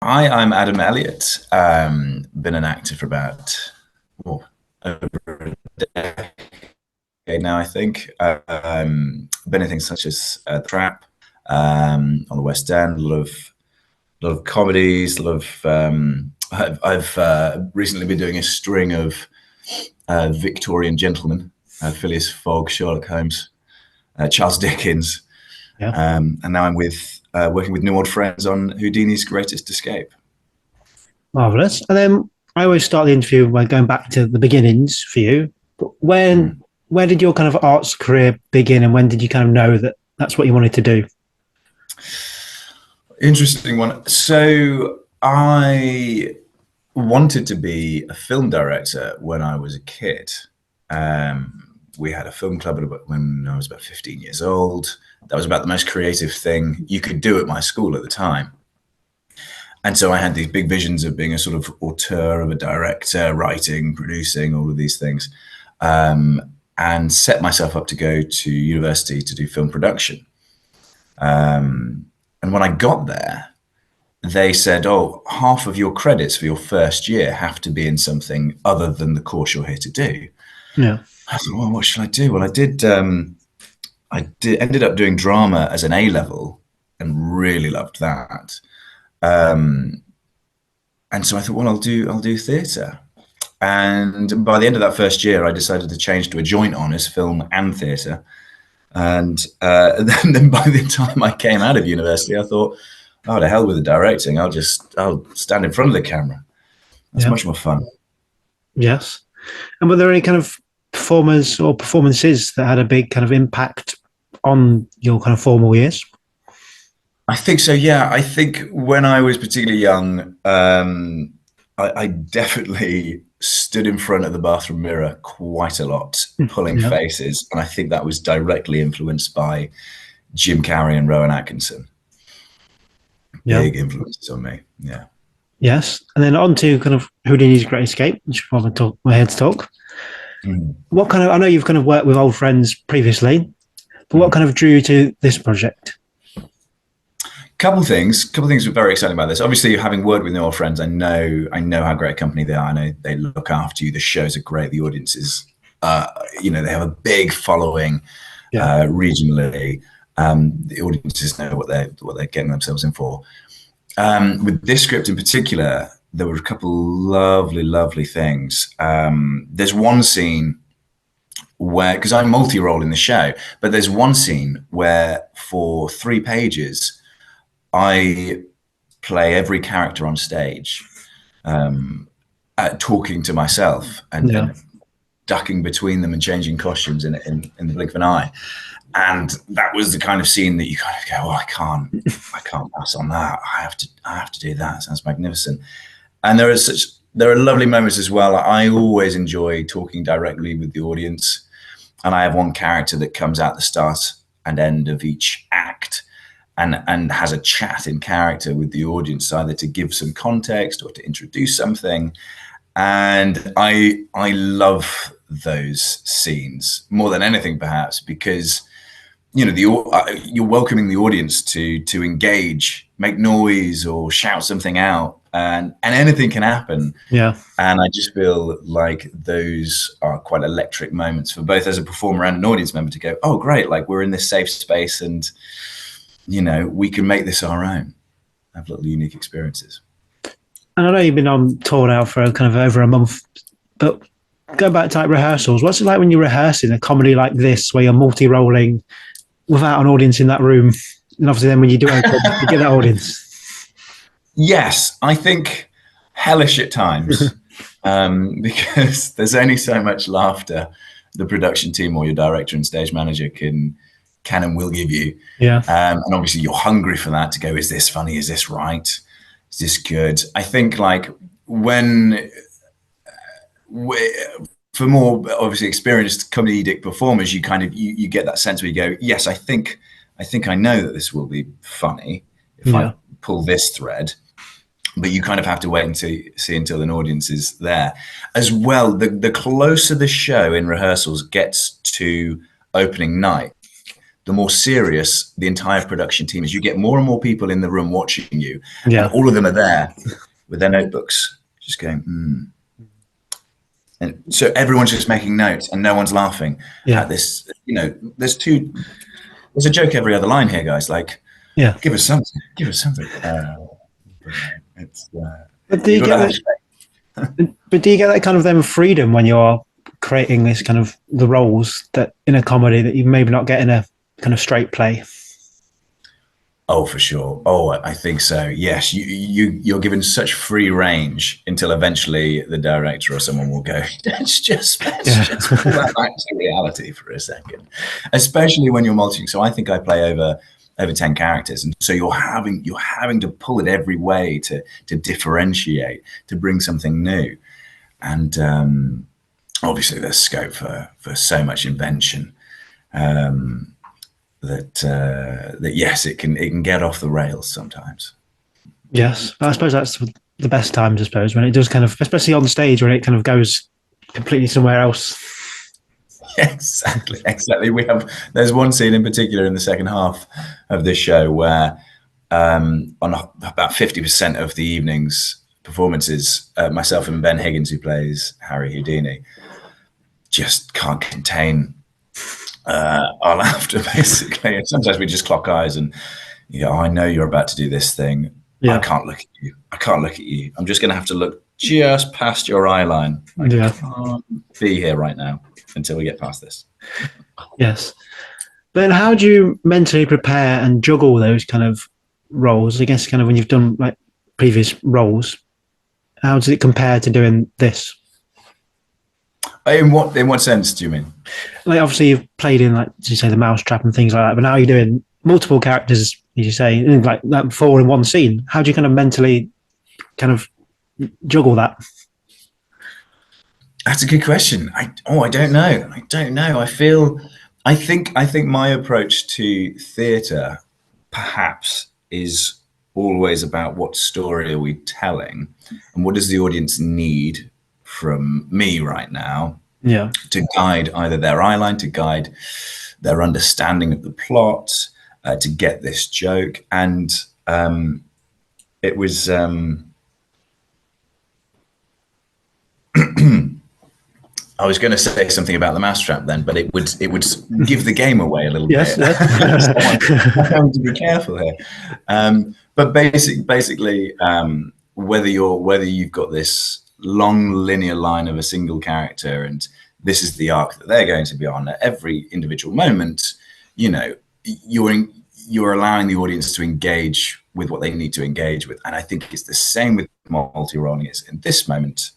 Hi, I'm Adam Elliott. Been an actor for about over a decade now, I think. Been in things such as The Trap on the West End, a lot of comedies, a lot of. I've recently been doing a string of Victorian gentlemen, Phileas Fogg, Sherlock Holmes, Charles Dickens, Yeah, and now I'm with working with New Old Friends on Houdini's Greatest Escape. marvelous. And then I always start the interview by going back to the beginnings for you. But Mm. where did your kind of arts career begin, and when did you kind of know that that's what you wanted to do? Interesting one. So I wanted to be a film director when I was a kid. We had a film club when I was about 15 years old. That was about the most creative thing you could do at my school at the time. And so I had these big visions of being a sort of auteur of a director, writing, producing, all of these things, and set myself up to go to university to do film production. And when I got there, they said, "Oh, half of your credits for your first year have to be in something other than the course you're here to do." Yeah, I thought, "Well, what should I do?" Well, I ended up doing drama as an A level and really loved that. Um, and so I thought, well, I'll do theatre. And by the end of that first year, I decided to change to a joint honours, film and theatre. And then by the time I came out of university, I thought, oh, to hell with the directing. I'll stand in front of the camera. That's yeah, much more fun. yes. And were there any kind of performers or performances that had a big kind of impact on your kind of formal years? I think so. Yeah, I think when I was particularly young, I definitely stood in front of the bathroom mirror quite a lot, pulling Yeah, faces, and I think that was directly influenced by Jim Carrey and Rowan Atkinson. yeah, Big influences on me. Yeah. yes. And then on to kind of Houdini's Great Escape, which is probably talk, we're here to talk. Mhm. What kind of, I know you've kind of worked with old friends previously, but what Mhm. kind of drew you to this project? Couple things were very exciting about this. Obviously, having worked with New Friends, I know how great a company they are. I know they look after you. The shows are great. The audiences, they have a big following Yeah, regionally. The audiences know what they're getting themselves in for. With this script in particular, there were a couple lovely, lovely things. There's one scene where, because I'm multi-role in the show, but there's one scene where for 3 pages I play every character on stage, talking to myself yeah, and ducking between them and changing costumes in the blink of an eye. And that was the kind of scene that you kind of go, "Oh, I can't pass on that. I have to do that. It sounds magnificent." And there are lovely moments as well. I always enjoy talking directly with the audience, and I have one character that comes out the start and end of each act and has a chat in character with the audience, either to give some context or to introduce something. And I love those scenes more than anything, perhaps, because you're welcoming the audience to engage, make noise, or shout something out, and anything can happen. yeah. And I just feel like those are quite electric moments for both as a performer and an audience member to go, oh, great, like we're in this safe space and, we can make this our own, have little unique experiences. And I know you've been on tour now for kind of over a month, but going back to like rehearsals, what's it like when you're rehearsing a comedy like this where you're multi-rolling without an audience in that room? And obviously then when you do it, you get that audience. Yes, I think hellish at times, because there's only so much laughter the production team or your director and stage manager can and will give you. Yeah, And obviously you're hungry for that to go, is this funny? Is this right? Is this good? I think like when for more obviously experienced comedic performers, you get that sense where you go, yes, I think I know that this will be funny if I yeah, pull this thread, but you kind of have to wait and see until an audience is there. As well, the closer the show in rehearsals gets to opening night, the more serious the entire production team is. You get more and more people in the room watching you, Yeah. and all of them are there with their notebooks, just going, And so everyone's just making notes, and no one's laughing at this. You know, there's a joke every other line here, guys. Like, give us something. But do you get that? But do you get that kind of then freedom when you're creating this kind of the roles that in a comedy that you maybe not get in a kind of straight play? Oh, for sure. Oh, I think so. Yes, you're given such free range until eventually the director or someone will go, let's just pull that back to reality for a second. Especially when you're multi. So I think I play over 10 characters, and so you're having to pull it every way to differentiate, to bring something new, and obviously there's scope for so much invention. That yes, it can get off the rails sometimes. Yes, I suppose that's the best times. I suppose when it does kind of, especially on stage, when it kind of goes completely somewhere else. Yeah, exactly. There's one scene in particular in the second half of this show where on about 50% of the evening's performances, myself and Ben Higgins, who plays Harry Houdini, just can't contain our laughter, basically. And sometimes we just clock eyes and I know you're about to do this thing. I can't look at you. I'm just going to have to look just past your eye line. I can't be here right now until we get past this. Yes. But how do you mentally prepare and juggle those kind of roles? I guess kind of when you've done like previous roles, how does it compare to doing this? In what sense do you mean? Like obviously you've played in like, as you say, the Mousetrap and things like that, but now you're doing multiple characters, as you say, like that four in one scene. How do you kind of mentally kind of juggle that? That's a good question. I don't know. I think my approach to theatre perhaps is always about what story are we telling and what does the audience need from me right now to guide either their eyeline, to guide their understanding of the plot, to get this joke. And it was I was going to say something about the Mousetrap then, but it would give the game away a little bit. So I'm having to be careful here. But basically, whether you've got this long linear line of a single character and this is the arc that they're going to be on at every individual moment, you're allowing the audience to engage with what they need to engage with. And I think it's the same with multi-rolling. It's in this moment,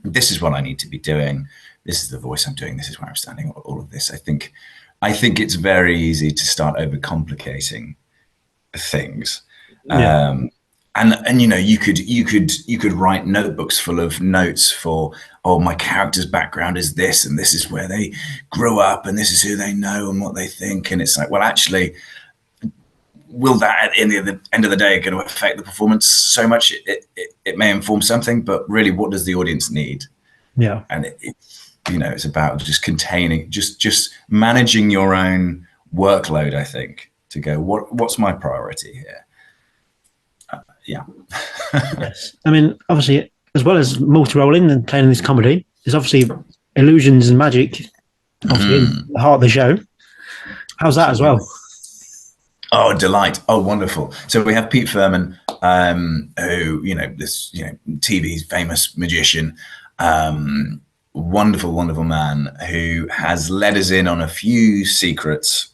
this is what I need to be doing. This is the voice I'm doing. This is where I'm standing. All of this. I think it's very easy to start overcomplicating things. And you could write notebooks full of notes for, my character's background is this, and this is where they grew up, and this is who they know and what they think. And it's like, well, actually, will that at the end of the day going to affect the performance so much? It may inform something, but really, what does the audience need? Yeah. And it's about just containing, just managing your own workload, I think, to go, what's my priority here? Yes. I mean, obviously, as well as multi-rolling and playing in this comedy, there's obviously illusions and magic, obviously, in the heart of the show. How's that as well? Oh, delight. Oh, wonderful. So we have Pete Furman, who, this, TV's famous magician, wonderful, wonderful man who has led us in on a few secrets,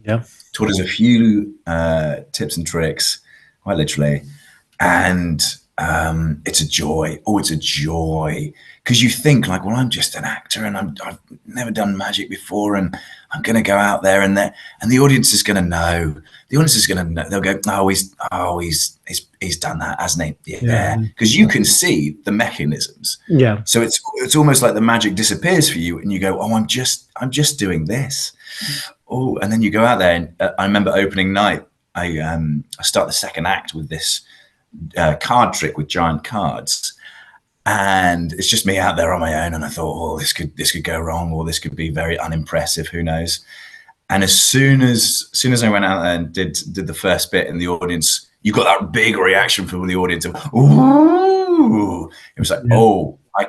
taught us a few tips and tricks, quite literally. And it's a joy. Oh, it's a joy. Because you think like, well, I'm just an actor and I've never done magic before and I'm going to go out there and the audience is going to know. The audience is going to know. They'll go, he's done that, hasn't he? Yeah. Because you can see the mechanisms. Yeah. So it's almost like the magic disappears for you and you go, I'm just doing this. Oh, and then you go out there and I remember opening night, I start the second act with this card trick with giant cards, and it's just me out there on my own. And I thought, this could go wrong, or this could be very unimpressive. Who knows? And as soon as I went out there and did the first bit in the audience, you got that big reaction from the audience of ooh. It was like, oh, I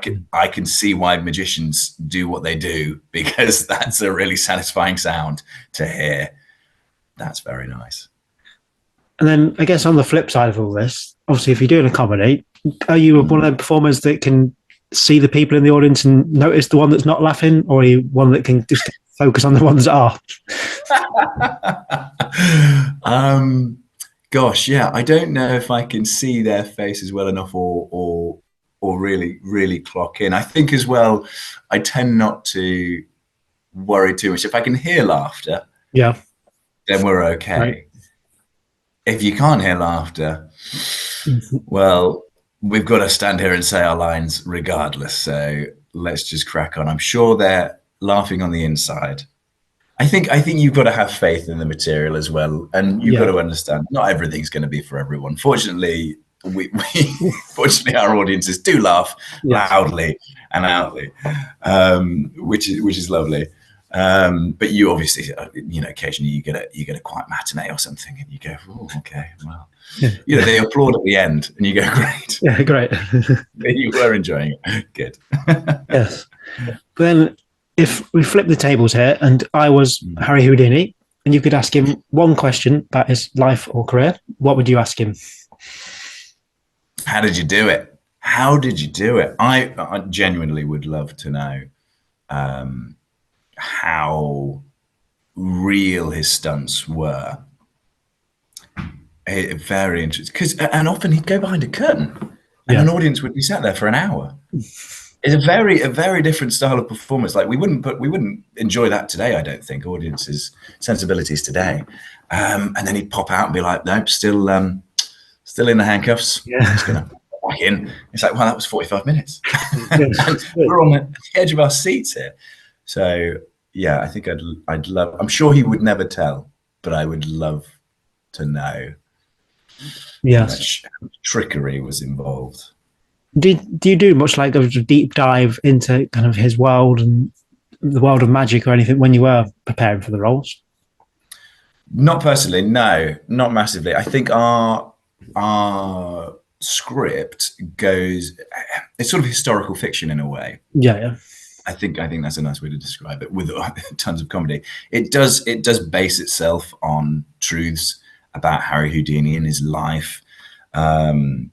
can see why magicians do what they do, because that's a really satisfying sound to hear. That's very nice. And then I guess on the flip side of all this, obviously, if you're doing a comedy, are you one of them performers that can see the people in the audience and notice the one that's not laughing, or are you one that can just focus on the ones that are? Gosh, yeah, I don't know if I can see their faces well enough, or really clock in. I think as well, I tend not to worry too much. If I can hear laughter, yeah, then we're okay. Right. If you can't hear laughter, well, we've got to stand here and say our lines regardless. So let's just crack on. I'm sure they're laughing on the inside. I think you've got to have faith in the material as well, and you've got to understand not everything's going to be for everyone. Fortunately, fortunately our audiences do laugh loudly and outly, which is lovely. But you obviously, occasionally you get a quiet matinee or something, and you go, oh, okay, well, they applaud at the end, and you go, great, yeah, great. You were enjoying it, good. Yes, but then if we flip the tables here, and I was Harry Houdini, and you could ask him one question about his life or career, what would you ask him? How did you do it? How did you do it? I genuinely would love to know how real his stunts were. Very interesting, and often he'd go behind a curtain, and an audience would be sat there for an hour. It's a very different style of performance. Like we wouldn't enjoy that today, I don't think, audiences' sensibilities today. And then he'd pop out and be like, nope, still in the handcuffs. Yeah. Just gonna back in. It's like, well, that was 45 minutes. We're on the edge of our seats here. So yeah, I think I'd love. I'm sure he would never tell, but I would love to know. How much trickery was involved. Do you do much like a deep dive into kind of his world and the world of magic or anything when you were preparing for the roles? Not personally, no, not massively. I think our script goes, it's sort of historical fiction in a way. Yeah. I think that's a nice way to describe it, with tons of comedy. It does base itself on truths about Harry Houdini and his life. But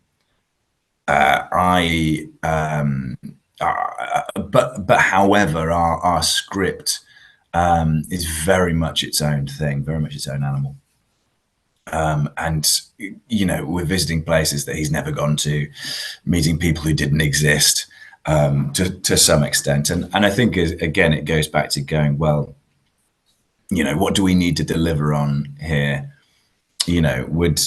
however, our script is very much its own thing, very much its own animal. And we're visiting places that he's never gone to, meeting people who didn't exist, to some extent. And I think again, it goes back to going, well, what do we need to deliver on here? Would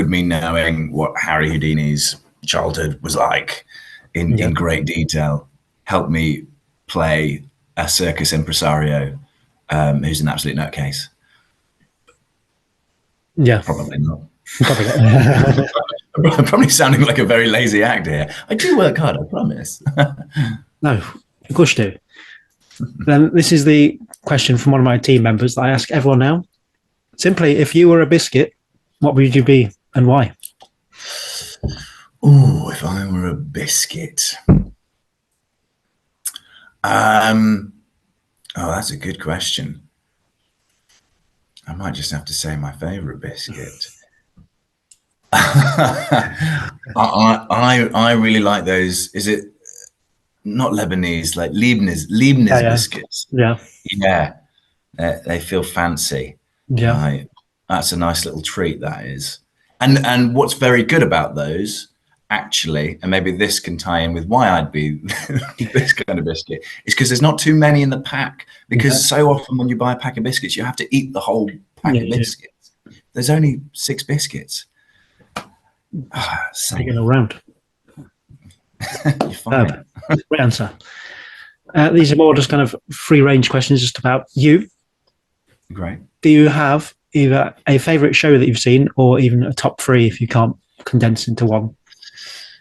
me knowing what Harry Houdini's childhood was like in great detail help me play a circus impresario who's an absolute nutcase? Yeah, probably not. Probably not. I'm probably sounding like a very lazy actor here. I do work hard, I promise. No, of course you do. Then this is the question from one of my team members that I ask everyone now. Simply, if you were a biscuit, what would you be and why? Oh, if I were a biscuit. Oh, that's a good question. I might just have to say my favorite biscuit. I really like those. Is it not Lebanese, like Leibniz biscuits? Yeah. Yeah. They feel fancy. Yeah. That's a nice little treat, that is. And what's very good about those, actually, and maybe this can tie in with why I'd be this kind of biscuit, is because there's not too many in the pack. Because so often when you buy a pack of biscuits, you have to eat the whole pack of biscuits. There's only 6 biscuits. Taking around. You're fine. Great answer. These are more just kind of free range questions, just about you. Great. Do you have either a favorite show that you've seen, or even a top 3 if you can't condense into one?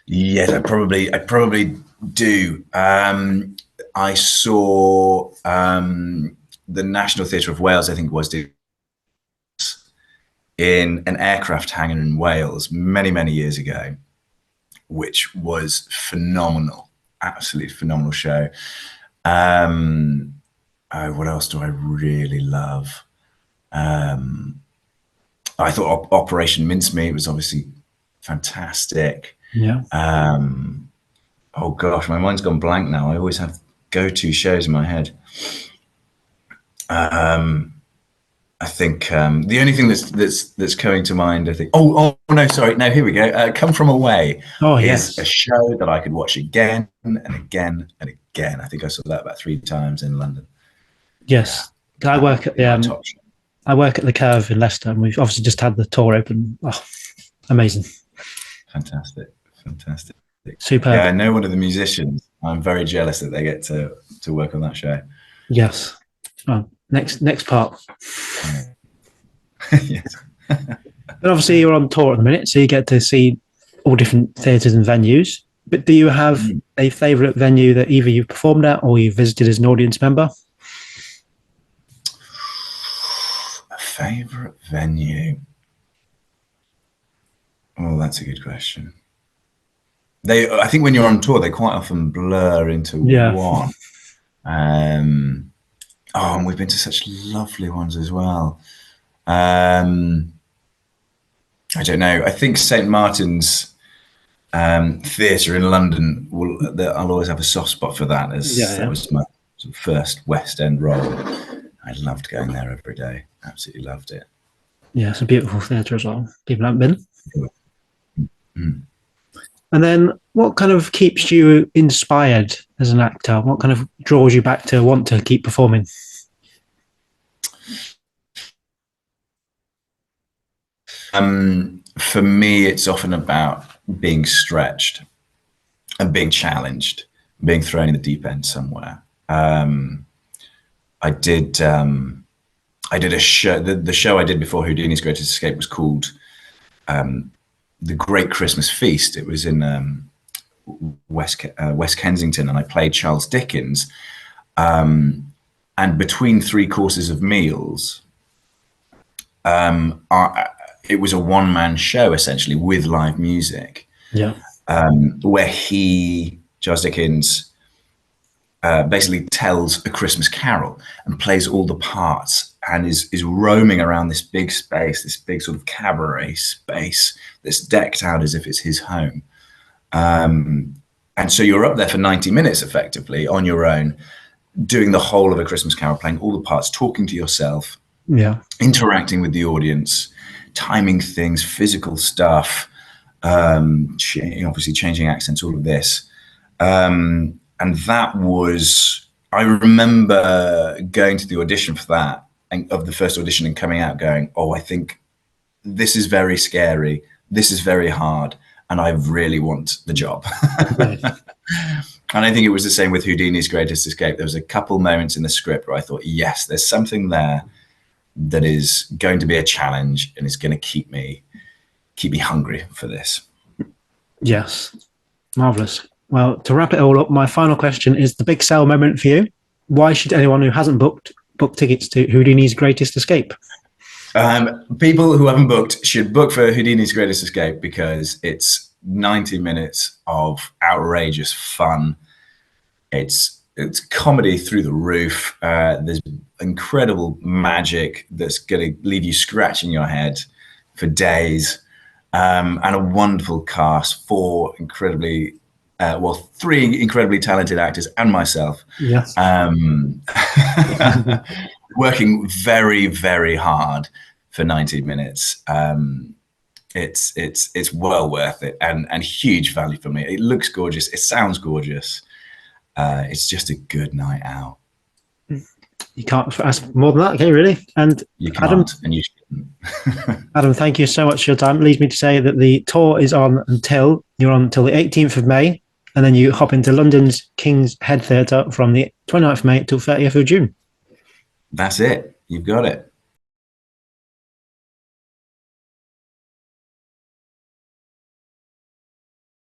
Yes, I probably do. I saw the National Theatre of Wales, I think it was, did in an aircraft hangar in Wales many, many years ago, which was phenomenal, absolutely phenomenal show. What else do I really love? I thought Operation Mincemeat was obviously fantastic. Yeah. Oh gosh, my mind's gone blank now. I always have go-to shows in my head. I think the only thing that's coming to mind, I think. Oh no, sorry, no. Here we go. Come From Away. Oh is yes. a show that I could watch again and again and again. I think I saw that about 3 times in London. Yes. I work at the I work at the Curve in Leicester, and we've obviously just had the tour open. Oh, amazing. Fantastic. Superb. Yeah, I know one of the musicians. I'm very jealous that they get to work on that show. Yes. Oh, next part. Yes. But obviously you're on tour at the minute, so you get to see all different theatres and venues. But do you have a favourite venue that either you've performed at or you've visited as an audience member? A favourite venue? Oh, that's a good question. I think when you're on tour, they quite often blur into one. And we've been to such lovely ones as well. I don't know. I think St. Martin's Theatre in London I'll always have a soft spot for that, as that was my sort of first West End role. I loved going there every day. Absolutely loved it. Yeah, it's a beautiful theatre as well. People haven't been. Mm. And then what kind of keeps you inspired as an actor? What kind of draws you back to want to keep performing? For me, it's often about being stretched and being challenged, being thrown in the deep end somewhere. I did a show. The show I did before Houdini's Greatest Escape was called The Great Christmas Feast. It was in West Kensington, and I played Charles Dickens. And between 3 courses of meals, it was a one-man show essentially with live music. Yeah. Where Charles Dickens, basically tells a Christmas carol and plays all the parts and is roaming around this big space, this big sort of cabaret space that's decked out as if it's his home. And so you're up there for 90 minutes effectively on your own, doing the whole of a Christmas carol, playing all the parts, talking to yourself, interacting with the audience, timing things, physical stuff, obviously changing accents, all of this. And that was, I remember going to the audition for that, of the first audition, and coming out going, I think this is very scary. This is very hard. And I really want the job. And I think it was the same with Houdini's Greatest Escape. There was a couple moments in the script where I thought, yes, there's something there that is going to be a challenge and is going to keep me hungry for this. Yes. Marvellous. Well, to wrap it all up, my final question is the big sell moment for you. Why should anyone who hasn't book tickets to Houdini's Greatest Escape? People who haven't booked should book for Houdini's Greatest Escape, because it's 90 minutes of outrageous fun. It's comedy through the roof. There's incredible magic that's going to leave you scratching your head for days, and a wonderful cast, 3 incredibly talented actors and myself. Yes. Working very, very hard for 90 minutes. It's well worth it, and huge value for me. It looks gorgeous. It sounds gorgeous. It's just a good night out. You can't ask more than that, can you, really? And you can't, Adam, and you shouldn't. Adam, thank you so much for your time. It leads me to say that the tour is on until the 18th of May, and then you hop into London's King's Head Theatre from the 29th of May till 30th of June. That's it. You've got it.